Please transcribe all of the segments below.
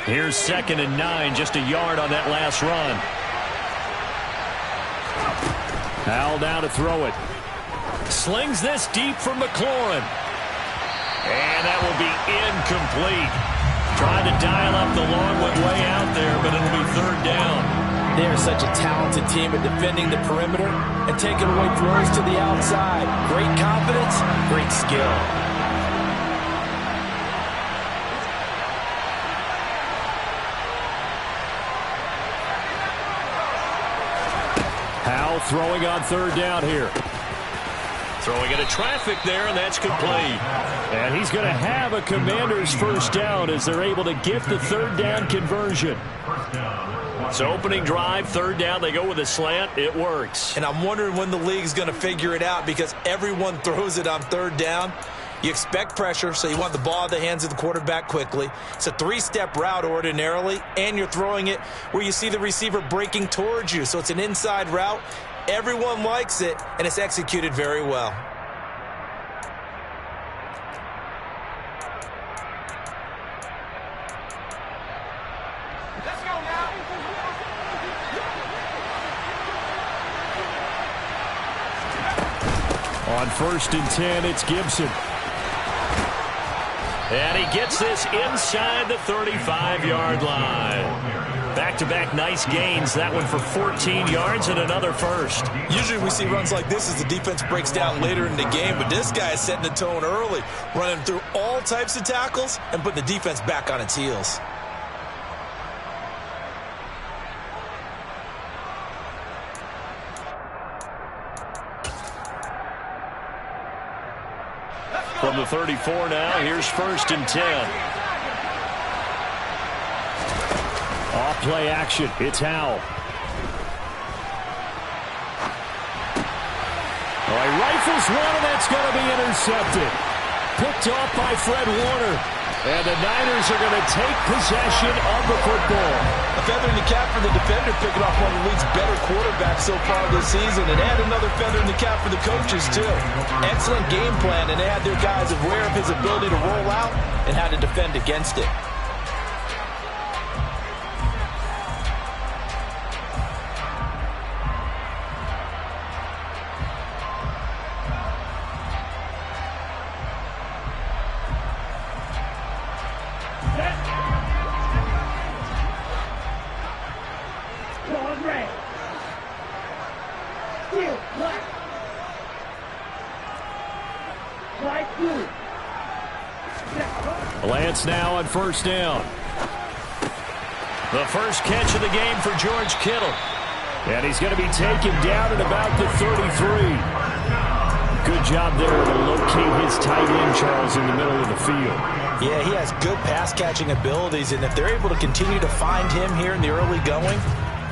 Here's 2nd and 9, just a yard on that last run. Howell now to throw it. Slings this deep for McLaurin. And that will be incomplete. Trying to dial up the long one way out there, but it'll be 3rd down. They are such a talented team at defending the perimeter and taking away throws to the outside. Great confidence, great skill. Howell throwing on 3rd down here. Throwing into traffic there, and that's complete. And he's going to have a Commanders 1st down as they're able to get the 3rd down conversion. So opening drive, 3rd down, they go with a slant. It works. And I'm wondering when the league's going to figure it out because everyone throws it on 3rd down. You expect pressure, so you want the ball in the hands of the quarterback quickly. It's a 3-step route ordinarily, and you're throwing it where you see the receiver breaking towards you. So it's an inside route. Everyone likes it, and it's executed very well. Let's go now. On 1st and 10, it's Gibson. And he gets this inside the 35-yard line. Back-to-back nice gains. That one for 14 yards and another first. Usually we see runs like this as the defense breaks down later in the game, but this guy is setting the tone early, running through all types of tackles and putting the defense back on its heels. From the 34 now, here's 1st and 10. Off play action. It's Howell. Oh, he rifles one, and that's going to be intercepted. Picked off by Fred Warner. And the Niners are going to take possession of the football. A feather in the cap for the defender, picking off one of the league's better quarterbacks so far this season. And add another feather in the cap for the coaches, too. Excellent game plan, and they had their guys aware of his ability to roll out and how to defend against it. Lance now on 1st down. The first catch of the game for George Kittle. And he's going to be taken down at about the 33. Good job there to locate his tight end, Charles, in the middle of the field. Yeah, he has good pass-catching abilities, and if they're able to continue to find him here in the early going,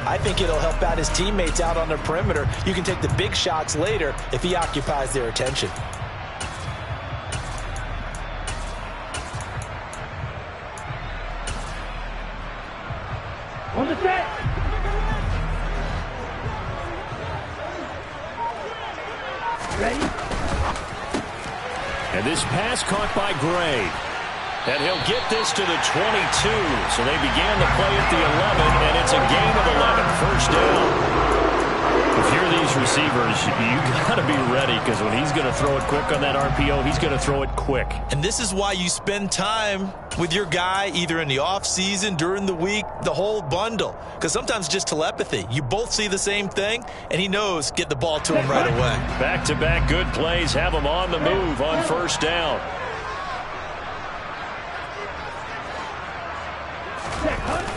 I think it'll help out his teammates out on the perimeter. You can take the big shots later if he occupies their attention. On the set. Ready? And this pass caught by Gray. And he'll get this to the 22. So they began the play at the 11, and it's a gain of 11. 1st down. If you're these receivers, you got to be ready because when he's going to throw it quick on that RPO, he's going to throw it quick. And this is why you spend time with your guy either in the offseason, during the week, the whole bundle. Because sometimes just telepathy. You both see the same thing, and he knows get the ball to him right away. Back-to-back good plays have him on the move on 1st down.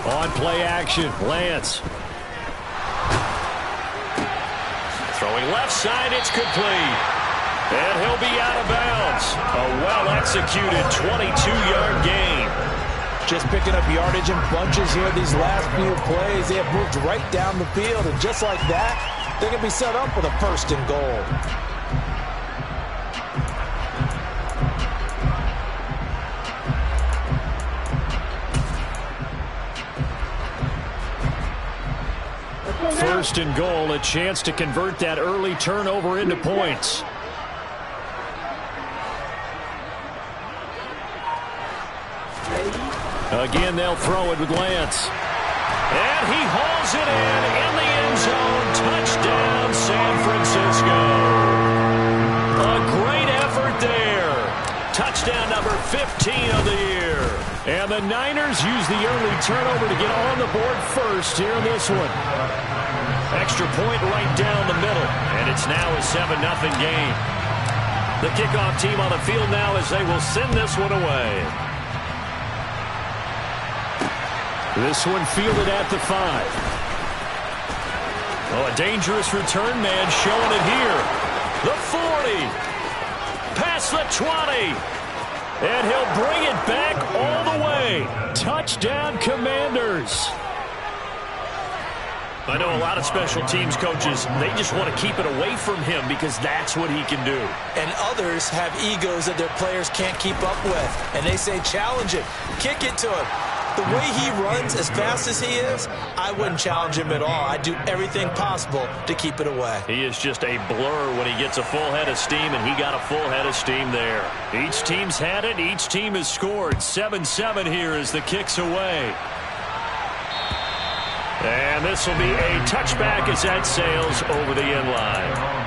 On play action, Lance. Throwing left side, it's complete. And he'll be out of bounds. A well-executed 22-yard gain. Just picking up yardage in bunches here these last few plays. They have moved right down the field, and just like that, they're going to be set up with a 1st and goal. First and goal, a chance to convert that early turnover into points. Again, they'll throw it with Lance. And he hauls it in the end zone. Touchdown, San Francisco. A great effort there. Touchdown number 15 of the year. And the Niners use the early turnover to get on the board first here in this one. Extra point right down the middle. And it's now a 7-0 game. The kickoff team on the field now as they will send this one away. This one fielded at the 5. Oh, a dangerous return man showing it here. The 40. Past the 20. And he'll bring it back all the way. Touchdown, Commanders. I know a lot of special teams coaches, they just want to keep it away from him because that's what he can do. And others have egos that their players can't keep up with. And they say, challenge it. Kick it to him. The way he runs as fast as he is, I wouldn't challenge him at all. I'd do everything possible to keep it away. He is just a blur when he gets a full head of steam, and he got a full head of steam there. Each team's had it. Each team has scored. 7-7 here as the kick's away. And this will be a touchback as that sails over the end line.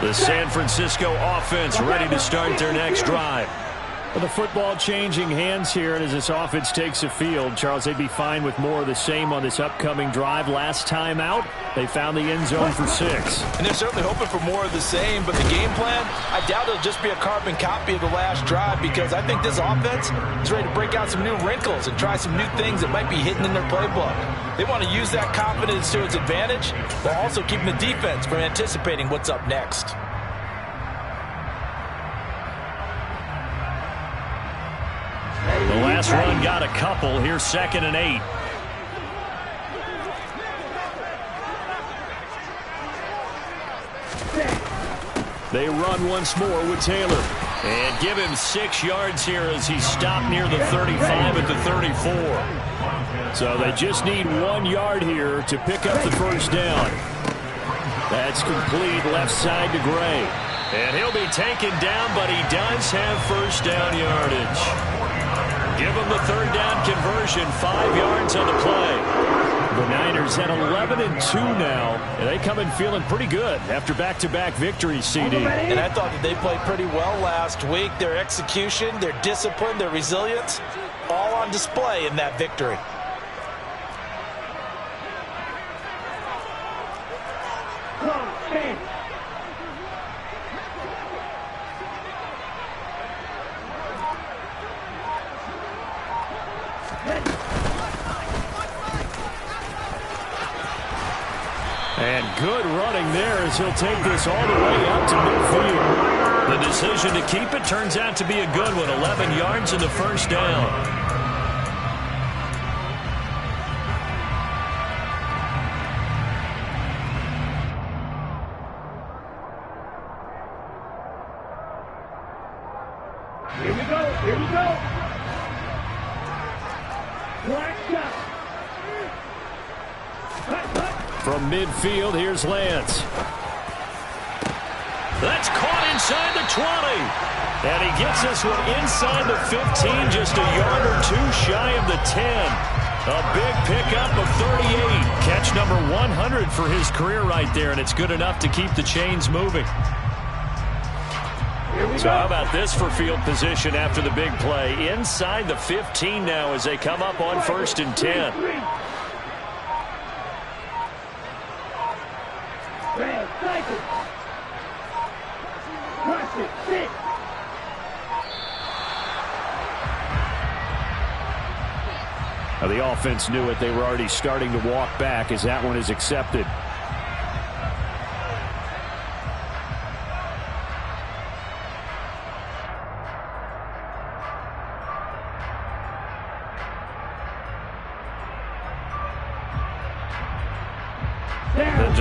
The San Francisco offense ready to start their next drive. With the football changing hands here, and as this offense takes the field, Charles, they'd be fine with more of the same on this upcoming drive. Last time out, they found the end zone for 6. And they're certainly hoping for more of the same, but the game plan, I doubt it'll just be a carbon copy of the last drive, because I think this offense is ready to break out some new wrinkles and try some new things that might be hidden in their playbook. They want to use that confidence to its advantage, while also keeping the defense from anticipating what's up next. The last run got a couple. Here's 2nd and 8. They run once more with Taylor. And give him 6 yards here as he stopped near the 35 at the 34. So they just need 1 yard here to pick up the first down. That's complete left side to Gray. And he'll be taken down, but he does have first down yardage. Give him the 3rd down conversion, 5 yards on the play. The Niners at 11-2 now, and they come in feeling pretty good after back-to-back victories, CD. And I thought that they played pretty well last week. Their execution, their discipline, their resilience, all on display in that victory. And good running there as he'll take this all the way up to midfield. The decision to keep it turns out to be a good one. 11 yards in the first down. Here we go. Here we go. Black shot. From midfield, here's Lance. That's caught inside the 20. And he gets this one inside the 15, just a yard or 2 shy of the 10. A big pickup of 38. Catch number 100 for his career right there, and it's good enough to keep the chains moving. So how about this for field position after the big play? Inside the 15 now as they come up on 1st and 10. Now the offense knew it. They were already starting to walk back as that one is accepted.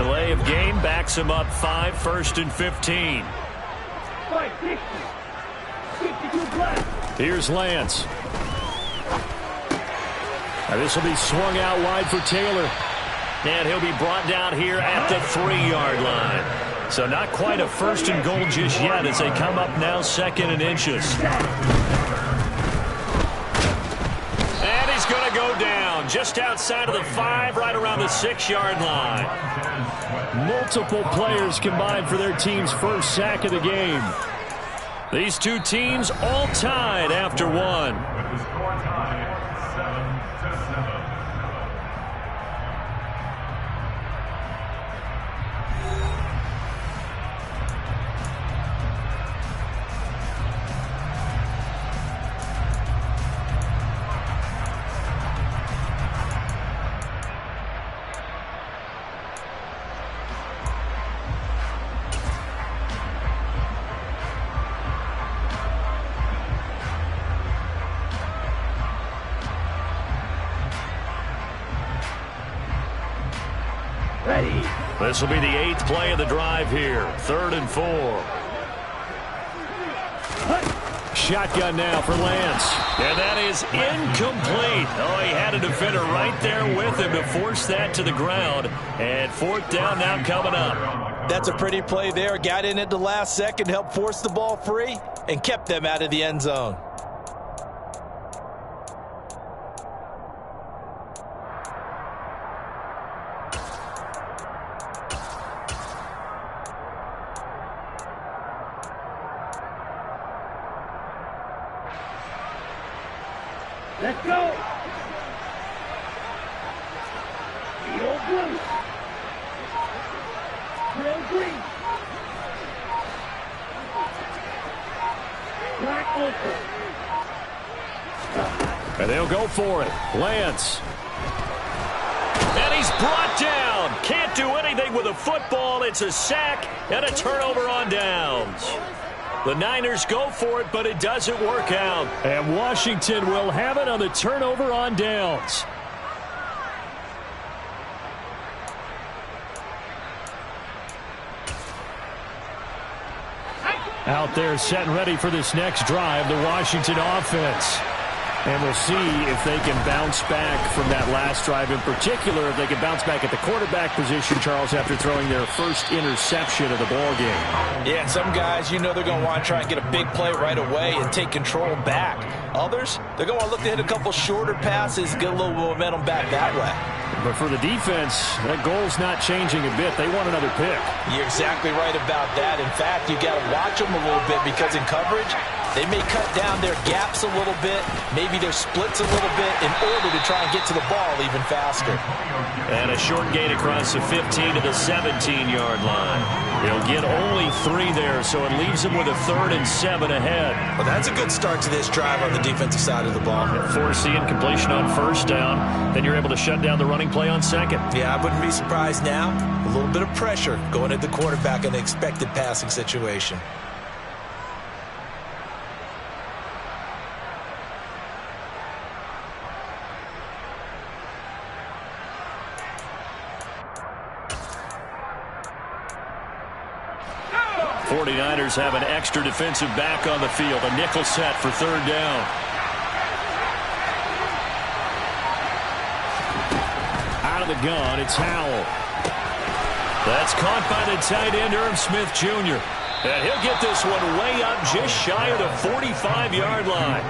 delay of game backs him up 5, 1st and 15. 560. 52 black. Here's Lance. This will be swung out wide for Taylor. And he'll be brought down here at the 3-yard line. So not quite a 1st and goal just yet as they come up now 2nd and inches. And he's going to go down just outside of the 5, right around the 6-yard line. Multiple players combined for their team's first sack of the game. These two teams all tied after one. This will be the 8th play of the drive here. 3rd and 4. Shotgun now for Lance. And that is incomplete. Oh, he had a defender right there with him to force that to the ground. And 4th down now coming up. That's a pretty play there. Got in at the last second, helped force the ball free, and kept them out of the end zone. Let's go. Field blue. Drill green. Black open. And they'll go for it. Lance. And he's brought down. Can't do anything with a football. It's a sack and a turnover on downs. The Niners go for it, but it doesn't work out. And Washington will have it on the turnover on downs. Out there set and ready for this next drive, the Washington offense. And we'll see if they can bounce back from that last drive in particular, if they can bounce back at the quarterback position, Charles, after throwing their first interception of the ball game. Yeah, some guys, you know they're going to want to try and get a big play right away and take control back. Others, they're going to want to look to hit a couple shorter passes, get a little momentum back that way. But for the defense, that goal's not changing a bit. They want another pick. You're exactly right about that. In fact, you got to watch them a little bit because in coverage, they may cut down their gaps a little bit, maybe their splits a little bit in order to try and get to the ball even faster. And a short gain across the 15 to the 17-yard line. They'll get only 3 there, so it leaves them with a 3rd and 7 ahead. Well, that's a good start to this drive on the defensive side of the ball. Force the incompletion on 1st down, then you're able to shut down the running play on 2nd. Yeah, I wouldn't be surprised now. A little bit of pressure going at the quarterback in the expected passing situation. '49ers have an extra defensive back on the field. A nickel set for 3rd down. Out of the gun, it's Howell. That's caught by the tight end, Irv Smith Jr. And he'll get this one way up just shy of the 45-yard line.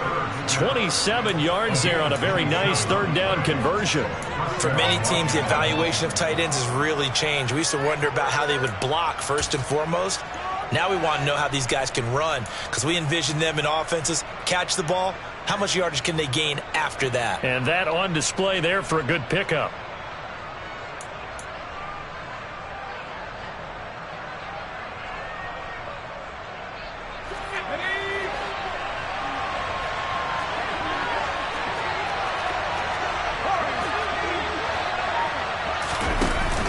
27 yards there on a very nice 3rd down conversion. For many teams, the evaluation of tight ends has really changed. We used to wonder about how they would block first and foremost. Now we want to know how these guys can run because we envision them in offenses, catch the ball. How much yardage can they gain after that? And that on display there for a good pickup.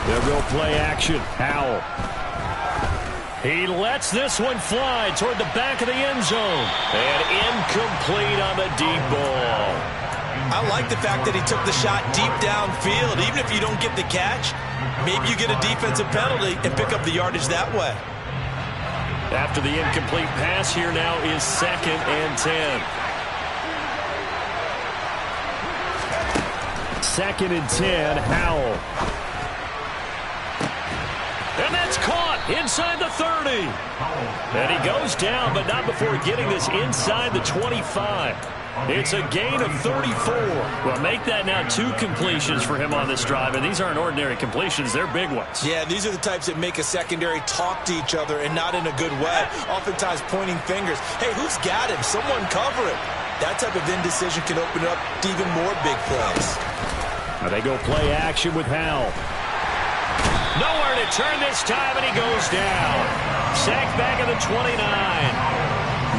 They'll go play action. Howell. He lets this one fly toward the back of the end zone. And incomplete on the deep ball. I like the fact that he took the shot deep downfield. Even if you don't get the catch, maybe you get a defensive penalty and pick up the yardage that way. After the incomplete pass, here now is 2nd and 10. 2nd and 10, Howell. And that's caught inside the 30. And he goes down, but not before getting this inside the 25. It's a gain of 34. Well, make that now 2 completions for him on this drive, and these aren't ordinary completions. They're big ones. Yeah, these are the types that make a secondary talk to each other and not in a good way, oftentimes pointing fingers. Hey, who's got him? Someone cover him. That type of indecision can open up to even more big plays. Now they go play action with Howell. Nowhere to turn this time, and he goes down. Sacked back at the 29.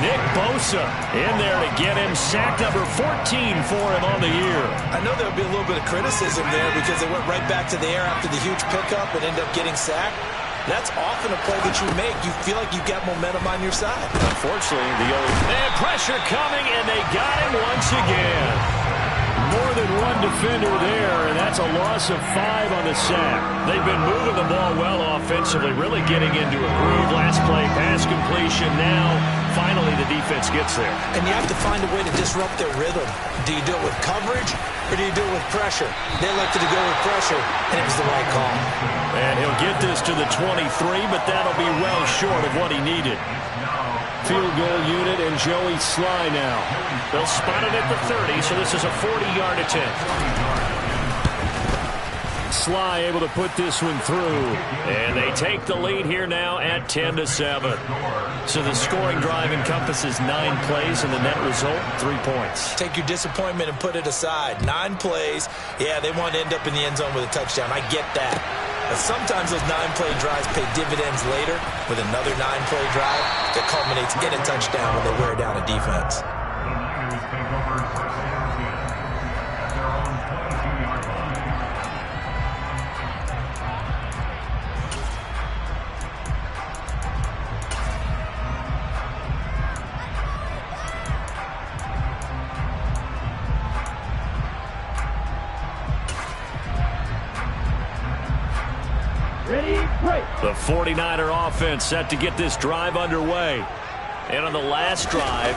Nick Bosa in there to get him. Sack number 14 for him on the year. I know there'll be a little bit of criticism there because they went right back to the air after the huge pickup and ended up getting sacked. That's often a play that you make. You feel like you've got momentum on your side. Unfortunately, and pressure coming, and they got him once again. More than one defender there, and that's a loss of 5 on the sack. They've been moving the ball well offensively, really getting into a groove. Last play, pass completion. Now, finally, the defense gets there. And you have to find a way to disrupt their rhythm. Do you do it with coverage, or do you do it with pressure? They elected to go with pressure, and it was the right call. And he'll get this to the 23, but that'll be well short of what he needed. Field goal unit and Joey Sly now. They'll spot it at the 30, so this is a 40-yard attempt. Sly able to put this one through. And they take the lead here now at 10-7. So the scoring drive encompasses 9 plays, and the net result, 3 points. Take your disappointment and put it aside. 9 plays. Yeah, they want to end up in the end zone with a touchdown. I get that. But sometimes those 9-play drives pay dividends later with another 9-play drive that culminates in a touchdown when they wear down a defense. The 49er offense set to get this drive underway. And on the last drive,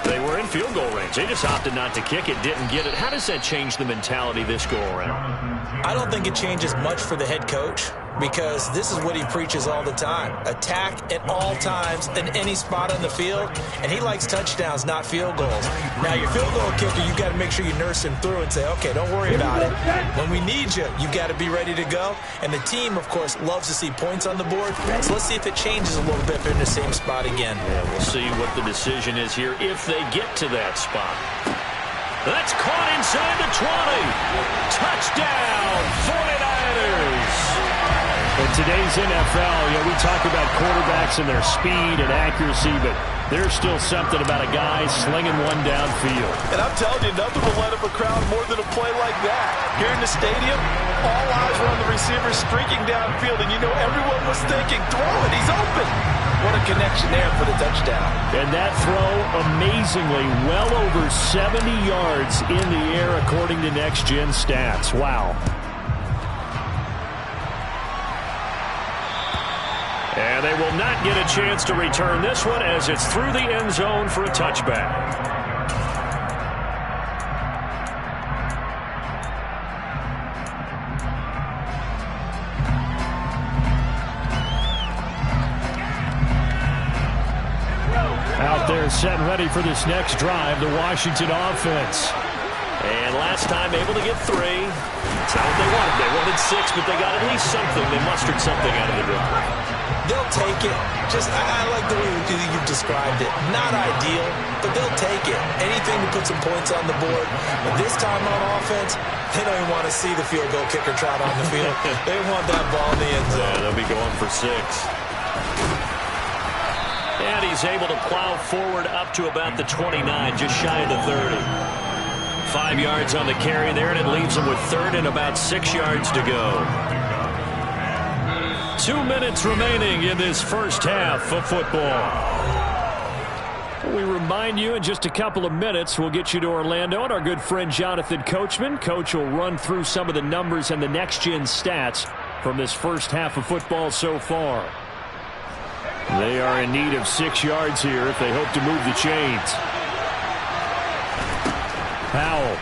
they were in field goal range. They just opted not to kick it, didn't get it. How does that change the mentality this go around? I don't think it changes much for the head coach because this is what he preaches all the time. Attack at all times in any spot on the field, and he likes touchdowns, not field goals. Now, your field goal kicker, you've got to make sure you nurse him through and say, okay, don't worry about it. When we need you, you've got to be ready to go. And the team, of course, loves to see points on the board. So let's see if it changes a little bit if they're in the same spot again. Yeah, we'll see what the decision is here if they get to that spot. That's caught inside the 20. Touchdown, 49ers. In today's NFL, we talk about quarterbacks and their speed and accuracy, but there's still something about a guy slinging one downfield. And I'm telling you, nothing will let up a crowd more than a play like that. Here in the stadium, all eyes were on the receiver streaking downfield, and everyone was thinking, throw it, he's open. What a connection there for the touchdown. And that throw, amazingly, well over 70 yards in the air, according to Next Gen Stats. Wow. And they will not get a chance to return this one as it's through the end zone for a touchback. Out there set and ready for this next drive, the Washington offense. And last time able to get 3. That's not what they wanted. They wanted 6, but they got at least something. They mustered something out of the drive. They'll take it. I like the way you've described it. Not ideal, but they'll take it. Anything to put some points on the board. But this time on offense, they don't even want to see the field goal kicker trot on the field. They want that ball in the end zone. Yeah, they'll be going for 6. And he's able to plow forward up to about the 29, just shy of the 30. 5 yards on the carry there, and it leaves him with 3rd and about 6 yards to go. 2 minutes remaining in this first half of football. We remind you in just a couple of minutes we'll get you to Orlando and our good friend Jonathan Coachman. Coach will run through some of the numbers and the next-gen stats from this first half of football so far. They are in need of 6 yards here if they hope to move the chains. Powell.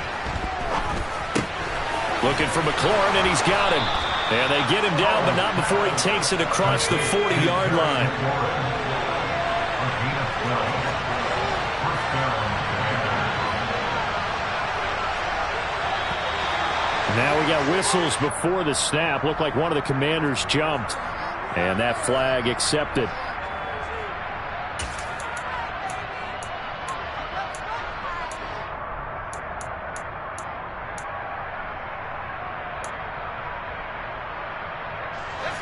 Looking for McLaurin, and he's got him. And they get him down, but not before he takes it across the 40-yard line. Now we got whistles before the snap. Looked like one of the Commanders jumped. And that flag accepted.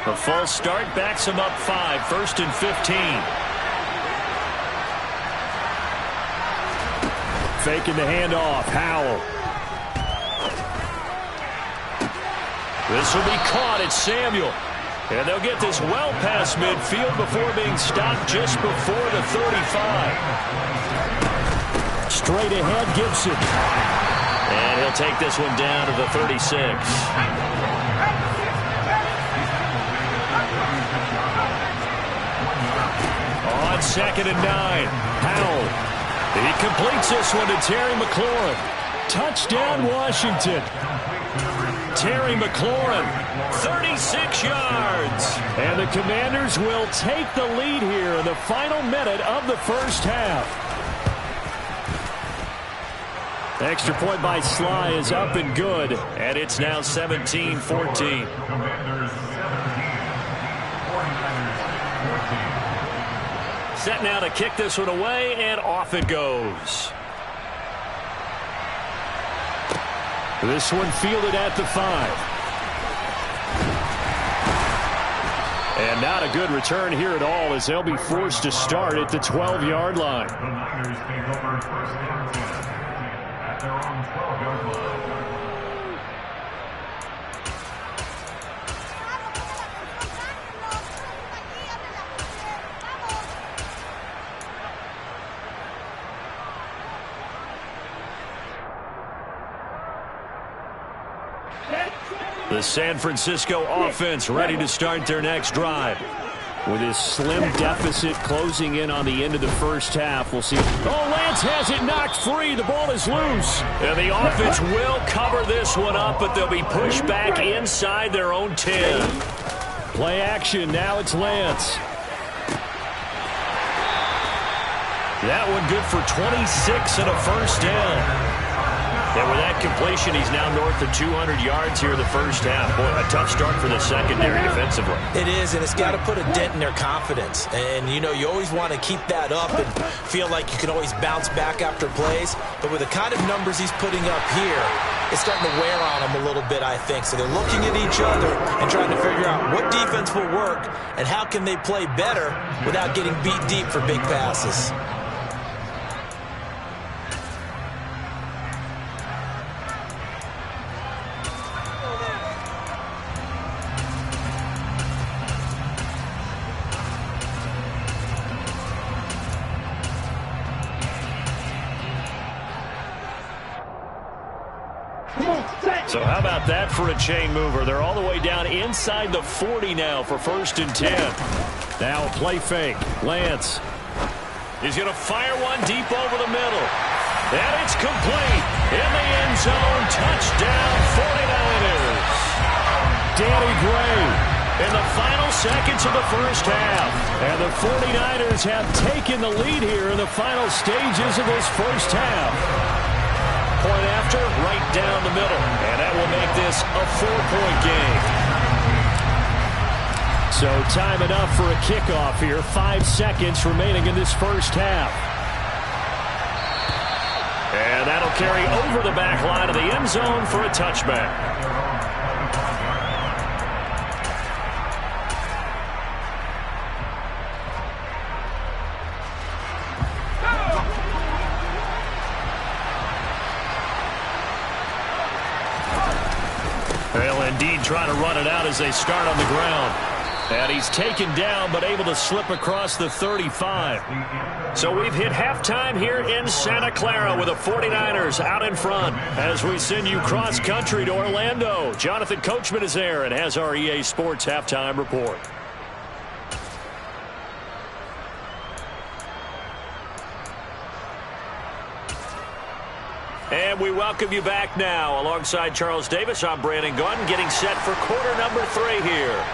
A false start backs him up 5, 1st and 15. Faking the handoff, Howell. This will be caught. It's Samuel. And they'll get this well past midfield before being stopped just before the 35. Straight ahead, Gibson. And he'll take this one down to the 36. On 2nd and 9, Howell. He completes this one to Terry McLaurin. Touchdown, Washington. Terry McLaurin, 36 yards. And the Commanders will take the lead here in the final minute of the first half. Extra point by Sly is up and good, and it's now 17-14. Set now to kick this one away, and off it goes. This one fielded at the 5. And not a good return here at all as they'll be forced to start at the 12-yard line. The Niners take over first down at their own 12-yard line. The San Francisco offense ready to start their next drive. With his slim deficit closing in on the end of the first half, we'll see. Oh, Lance has it knocked free. The ball is loose. And the offense will cover this one up, but they'll be pushed back inside their own 10. Play action. Now it's Lance. That one good for 26 and a first down. And with that completion, he's now north of 200 yards here in the first half. Boy, a tough start for the secondary defensively. It is, and it's got to put a dent in their confidence. And, you know, you always want to keep that up and feel like you can always bounce back after plays. But with the kind of numbers he's putting up here, it's starting to wear on them a little bit, I think. So they're looking at each other and trying to figure out what defense will work and how can they play better without getting beat deep for big passes. So how about that for a chain mover? They're all the way down inside the 40 now for 1st and 10. Now a play fake. Lance. He's going to fire one deep over the middle. And it's complete. In the end zone. Touchdown 49ers. Danny Gray in the final seconds of the first half. And the 49ers have taken the lead here in the final stages of this first half. Point after, right down the middle. And that will make this a 4-point game. So time enough for a kickoff here. 5 seconds remaining in this first half. And that'll carry over the back line of the end zone for a touchback. They'll indeed try to run it out as they start on the ground. And he's taken down but able to slip across the 35. So we've hit halftime here in Santa Clara with the 49ers out in front. As we send you cross-country to Orlando, Jonathan Coachman is there and has our EA Sports halftime report. And we welcome you back now. Alongside Charles Davis, I'm Brandon Gaudin, getting set for quarter number 3 here.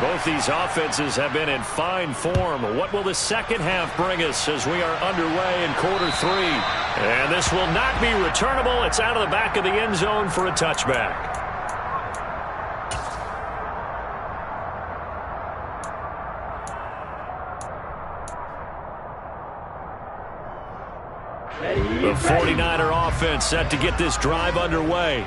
Both these offenses have been in fine form. What will the second half bring us as we are underway in quarter 3? And this will not be returnable. It's out of the back of the end zone for a touchback. The 49er offense set to get this drive underway.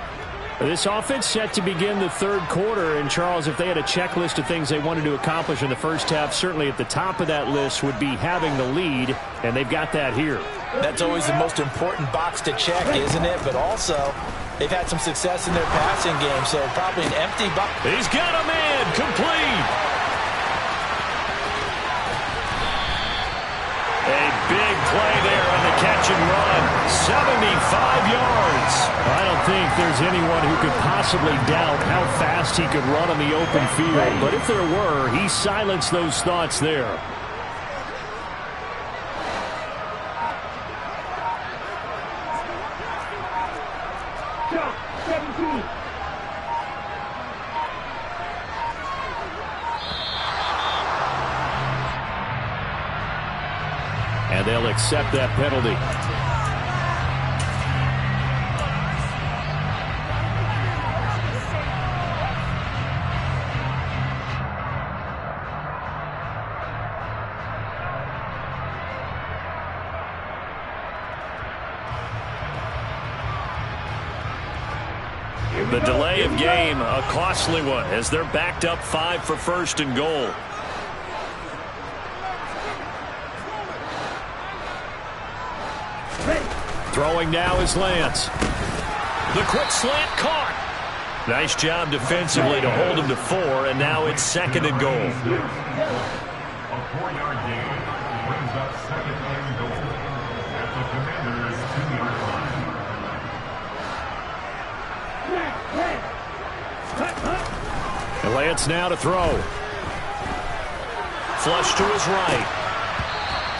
This offense set to begin the third quarter. And, Charles, if they had a checklist of things they wanted to accomplish in the first half, certainly at the top of that list would be having the lead, and they've got that here. That's always the most important box to check, isn't it? But also, they've had some success in their passing game, so probably an empty box. He's got a man complete. A big play there on the catch and run. 75 yards. I don't think there's anyone who could possibly doubt how fast he could run on the open field. But if there were, he silenced those thoughts there. Shot 17. And they'll accept that penalty. The delay of game, a costly one, as they're backed up 5 for first and goal. Throwing now is Lance. The quick slant caught. Nice job defensively to hold him to 4, and now it's second and goal. A 4-yard gain brings up second and goal at the Commanders' 2-yard line. And Lance now to throw. Flush to his right.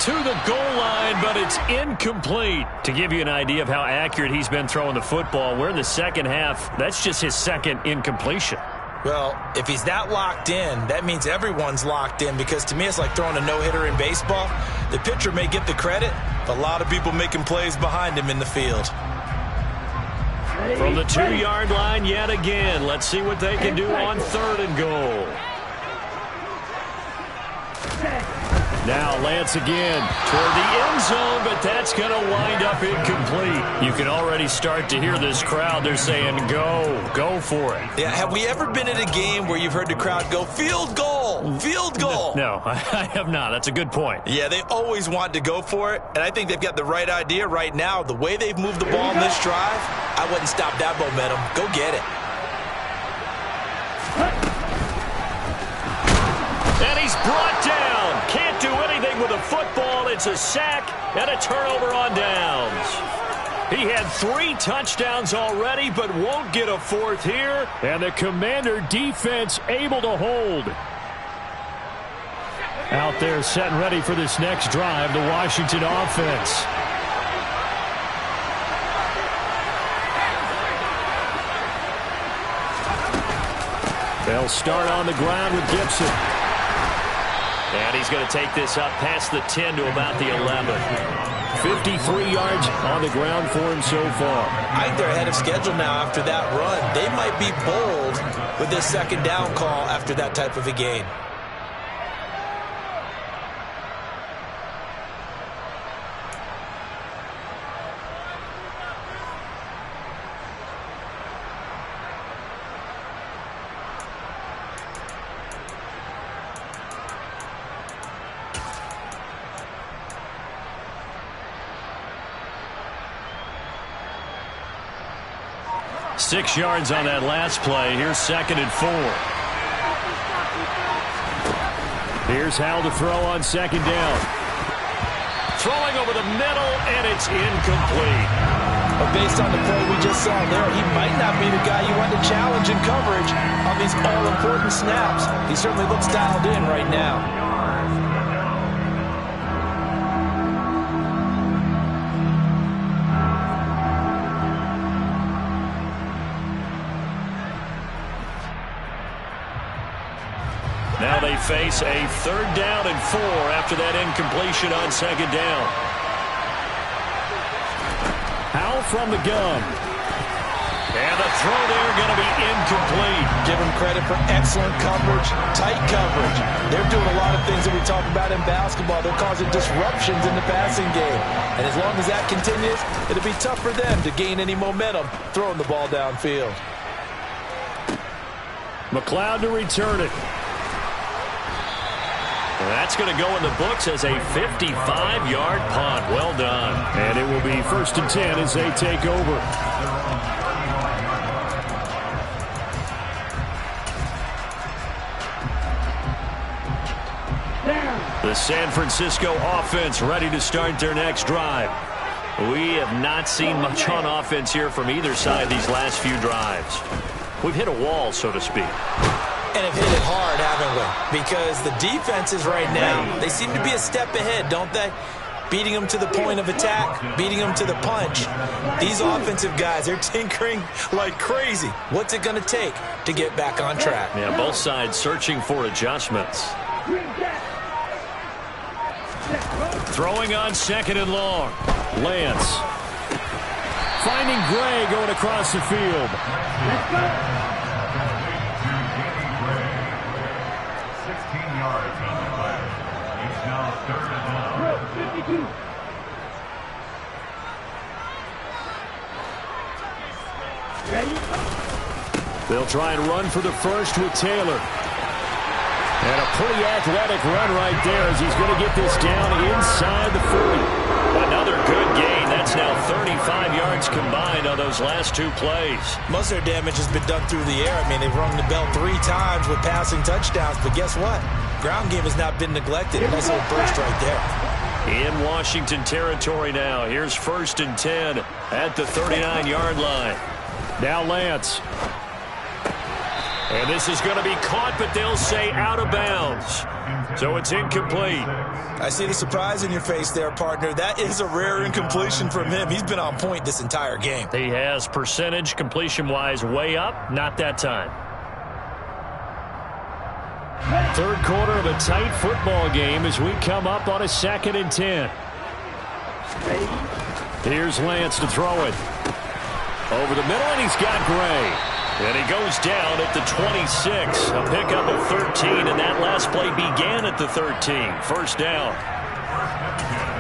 To the goal line, but it's incomplete. To give you an idea of how accurate he's been throwing the football, we're in the second half. That's just his second incompletion. Well, if he's not locked in, that means everyone's locked in, because to me it's like throwing a no-hitter in baseball. The pitcher may get the credit, but a lot of people making plays behind him in the field. From the 2-yard line yet again. Let's see what they can do on third and goal. Now Lance again toward the end zone, but that's going to wind up incomplete. You can already start to hear this crowd. They're saying, go for it. Yeah, have we ever been at a game where you've heard the crowd go, field goal, field goal? No, I have not. That's a good point. Yeah, they always want to go for it, and I think they've got the right idea right now. The way they've moved the ball in this drive, I wouldn't stop that momentum. Go get it. And he's brought down. Can't do anything with a football. It's a sack and a turnover on downs. He had 3 touchdowns already, but won't get a 4th here. And the Commander defense able to hold. Out there set and ready for this next drive, the Washington offense. They'll start on the ground with Gibson. And he's going to take this up past the 10 to about the 11. 53 yards on the ground for him so far. I think they're ahead of schedule now after that run. They might be bold with this second down call after that type of a gain. Six yards on that last play. Here's second and 4. Here's Howell to throw on second down. Throwing over the middle, and it's incomplete. But based on the play we just saw there, he might not be the guy you want to challenge in coverage on these all-important snaps. He certainly looks dialed in right now. Now they face a 3rd down and 4 after that incompletion on second down. Howell from the gun. And the throw there going to be incomplete. Give him credit for excellent coverage, tight coverage. They're doing a lot of things that we talk about in basketball. They're causing disruptions in the passing game. And as long as that continues, it'll be tough for them to gain any momentum throwing the ball downfield. McLeod to return it. That's going to go in the books as a 55-yard punt. Well done. And it will be 1st and 10 as they take over. The San Francisco offense ready to start their next drive. We have not seen much on offense here from either side these last few drives. We've hit a wall, so to speak. And have hit it hard, haven't we? Because the defenses right now, they seem to be a step ahead, don't they? Beating them to the point of attack, beating them to the punch. These offensive guys, they're tinkering like crazy. What's it going to take to get back on track? Yeah, both sides searching for adjustments. Throwing on 2nd and long. Lance. Finding Gray going across the field. 16 yards on the play. It's now 3rd and 52. Ready? They'll try and run for the first with Taylor. And a pretty athletic run right there as he's going to get this down inside the 40. Another good gain. That's now 35 yards combined on those last 2 plays. Most of their damage has been done through the air. I mean, they've rung the bell 3 times with passing touchdowns. But guess what? Ground game has not been neglected. Nice little burst right there. In Washington territory now. Here's 1st and 10 at the 39-yard line. Now Lance. And this is going to be caught, but they'll say out of bounds. So it's incomplete. I see the surprise in your face there, partner. That is a rare incompletion from him. He's been on point this entire game. He has percentage completion-wise way up. Not that time. 3rd quarter of a tight football game as we come up on a 2nd and 10. Here's Lance to throw it. Over the middle, and he's got Gray. And he goes down at the 26. A pickup of 13, and that last play began at the 13. 1st down.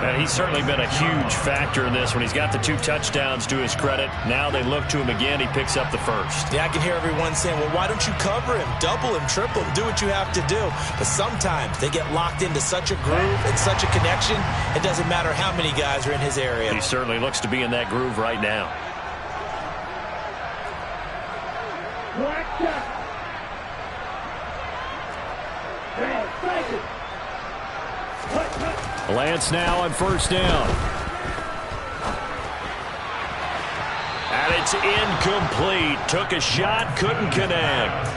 And he's certainly been a huge factor in this when he's got the 2 touchdowns to his credit. Now they look to him again. He picks up the 1st. Yeah, I can hear everyone saying, well, why don't you cover him, double him, triple him, do what you have to do. But sometimes they get locked into such a groove and such a connection, it doesn't matter how many guys are in his area. He certainly looks to be in that groove right now. Watch out. Lance now on 1st down. And it's incomplete. Took a shot, couldn't connect.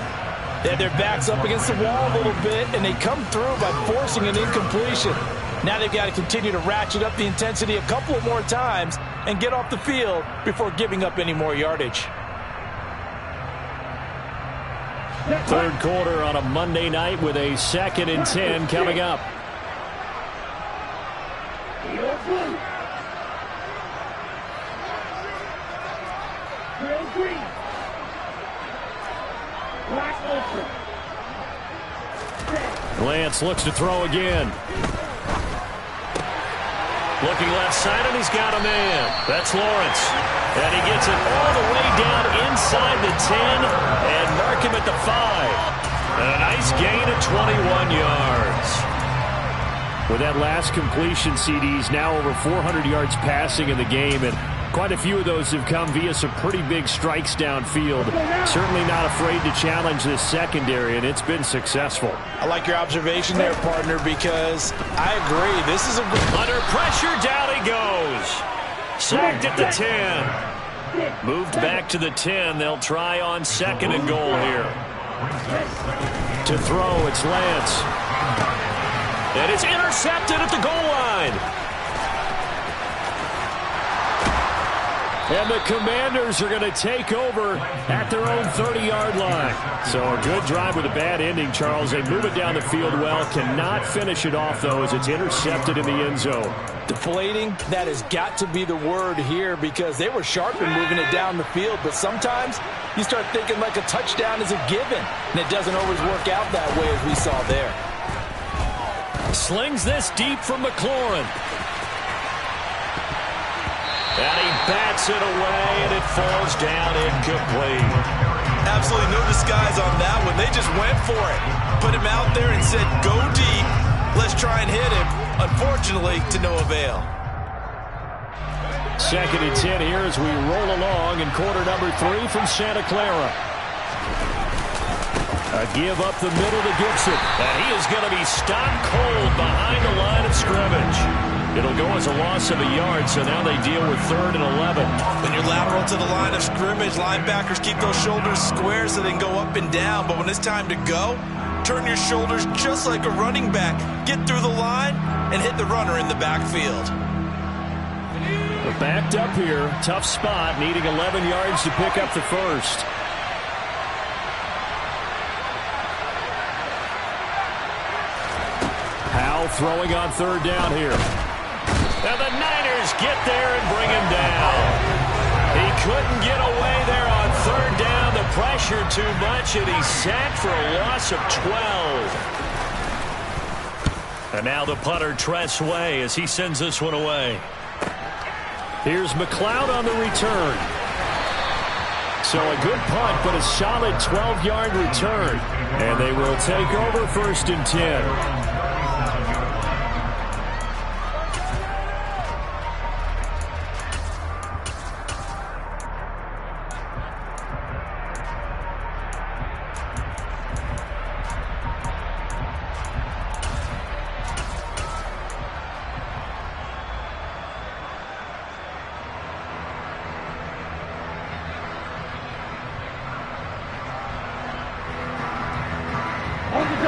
They had their backs up against the wall a little bit, and they come through by forcing an incompletion. Now they've got to continue to ratchet up the intensity a couple of more times and get off the field before giving up any more yardage. 3rd quarter on a Monday night with a 2nd and 10 coming up. Lance looks to throw again. Looking left side, and he's got a man. That's Lawrence. And he gets it all the way down inside the 10 and mark him at the 5. And a nice gain of 21 yards. With that last completion, CD's now over 400 yards passing in the game. And Quite a few of those have come via some pretty big strikes downfield. Certainly not afraid to challenge this secondary, and it's been successful. I like your observation there, partner, because I agree. This is a good... Under pressure, down he goes. Sacked at the 10. Moved back to the 10. They'll try on 2nd and goal here. To throw, it's Lance. And it's intercepted at the goal line. And the Commanders are going to take over at their own 30-yard line. So a good drive with a bad ending, Charles. They move it down the field well. Cannot finish it off, though, as it's intercepted in the end zone. Deflating, that has got to be the word here, because they were sharp in moving it down the field. But sometimes you start thinking like a touchdown is a given, and it doesn't always work out that way, as we saw there. Slings this deep from McLaurin. And he bats it away, and it falls down incomplete. Absolutely no disguise on that one. They just went for it. Put him out there and said, go deep. Let's try and hit him. Unfortunately, to no avail. 2nd and 10 here as we roll along in quarter number 3 from Santa Clara. A give up the middle to Gibson. And he is going to be stopped cold behind the line of scrimmage. It'll go as a loss of a yard, so now they deal with 3rd and 11. When you're lateral to the line of scrimmage, linebackers keep those shoulders square so they can go up and down. But when it's time to go, turn your shoulders just like a running back. Get through the line and hit the runner in the backfield. We're backed up here. Tough spot, needing 11 yards to pick up the first. Howell throwing on 3rd down here. And the Niners get there and bring him down. He couldn't get away there on 3rd down. The pressure too much, and he's sacked for a loss of 12. And now the punter, Tress Way, as he sends this one away. Here's McLeod on the return. So a good punt, but a solid 12-yard return. And they will take over 1st and 10.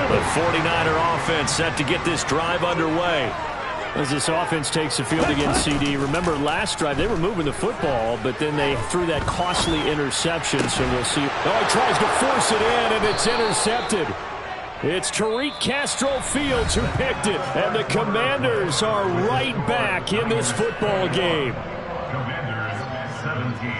The 49er offense set to get this drive underway. As this offense takes the field against CD. Remember, last drive, they were moving the football, but then they threw that costly interception, so we'll see. Oh, he tries to force it in, and it's intercepted. It's Tariq Castro-Fields who picked it, and the Commanders are right back in this football game. Commanders 17.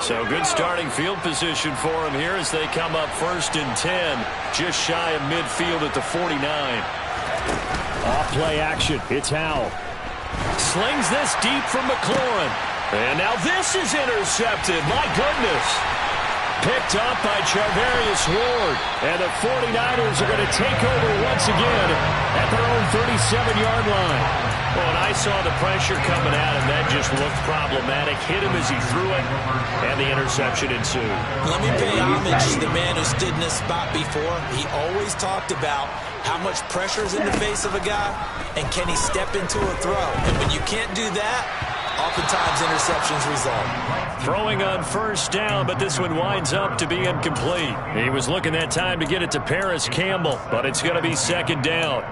So good starting field position for him here as they come up 1st and 10, just shy of midfield at the 49. Off play action. It's Howell. Slings this deep from McLaurin. And now this is intercepted. My goodness. Picked up by Charvarius Ward. And the 49ers are going to take over once again at their own 37-yard line. Well, and I saw the pressure coming at him. That just looked problematic. Hit him as he threw it, and the interception ensued. Let me pay homage to the man who stood in this spot before. He always talked about how much pressure is in the face of a guy, and can he step into a throw. And when you can't do that, oftentimes interceptions result. Throwing on 1st down, but this one winds up to be incomplete. He was looking that time to get it to Paris Campbell, but it's going to be 2nd down.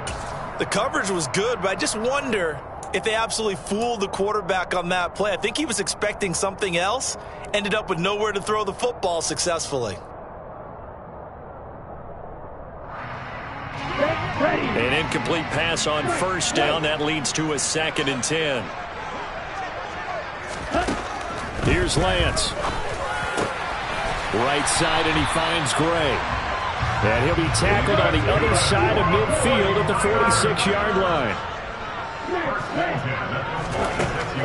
The coverage was good, but I just wonder if they absolutely fooled the quarterback on that play. I think he was expecting something else, ended up with nowhere to throw the football successfully. An incomplete pass on 1st down. That leads to a 2nd and 10. Here's Lance. Right side, and he finds Gray. And he'll be tackled on the other side of midfield at the 46-yard line.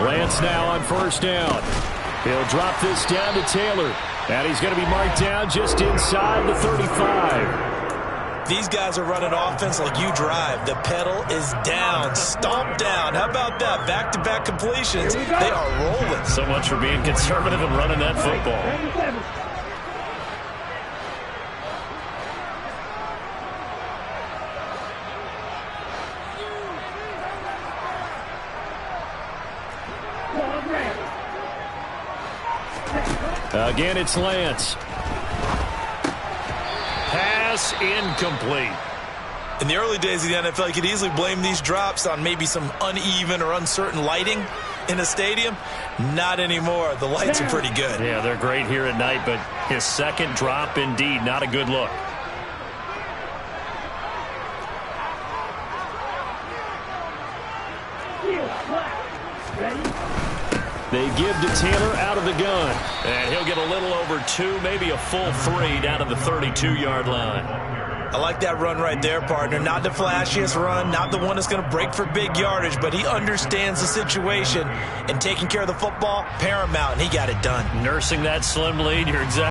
Lance now on first down. He'll drop this down to Taylor. And he's going to be marked down just inside the 35. These guys are running offense like you drive. The pedal is down, stomp down. How about that? Back-to-back completions. They are rolling. So much for being conservative and running that football. Again, it's Lance. Pass incomplete. In the early days of the NFL, you could easily blame these drops on maybe some uneven or uncertain lighting in a stadium. Not anymore. The lights are pretty good. Yeah, they're great here at night, but his second drop, indeed, not a good look. They give to Taylor out of the gun. And he'll get a little over 2, maybe a full 3 down to the 32-yard line. I like that run right there, partner. Not the flashiest run, not the one that's going to break for big yardage, but he understands the situation, and taking care of the football, paramount, and he got it done. Nursing that slim lead, you're exactly